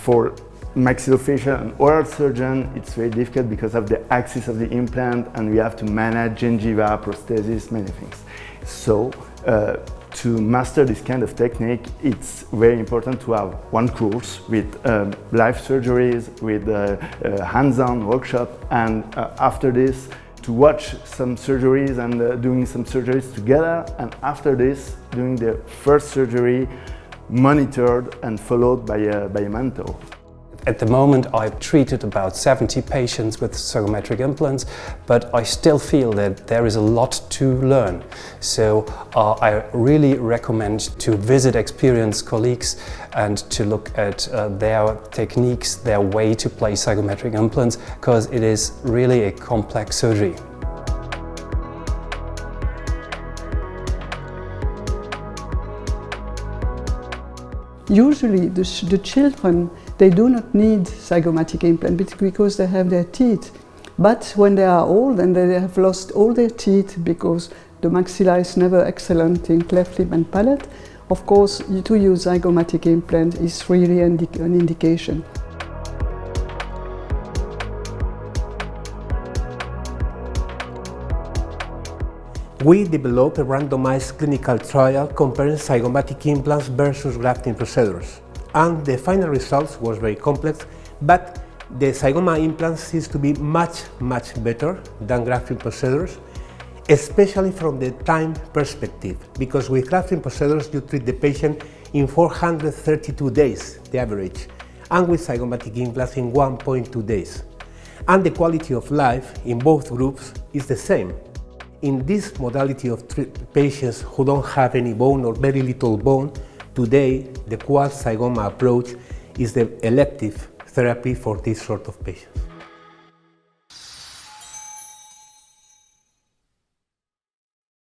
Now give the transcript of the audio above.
For maxillofacial and oral surgeon, it's very difficult because of the axis of the implant, and we have to manage gingiva, prosthesis, many things. So to master this kind of technique, it's very important to have one course with live surgeries, with hands-on workshop, and after this to watch some surgeries and doing some surgeries together, and after this doing the first surgery monitored and followed by a mentor. At the moment, I've treated about 70 patients with zygomatic implants, but I still feel that there is a lot to learn. So I really recommend to visit experienced colleagues and to look at their techniques, their way to place zygomatic implants, because it is really a complex surgery. Usually the children, they do not need zygomatic implant because they have their teeth. But when they are old and they have lost all their teeth because the maxilla is never excellent in cleft lip and palate, of course to use zygomatic implant is really an indication. We developed a randomized clinical trial comparing zygomatic implants versus grafting procedures. And the final results was very complex, but the zygoma implant seems to be much better than grafting procedures, especially from the time perspective, because with grafting procedures you treat the patient in 432 days, the average, and with zygomatic implants in 1.2 days. And the quality of life in both groups is the same. In this modality of patients who don't have any bone or very little bone, today the quad zygoma approach is the elective therapy for this sort of patients.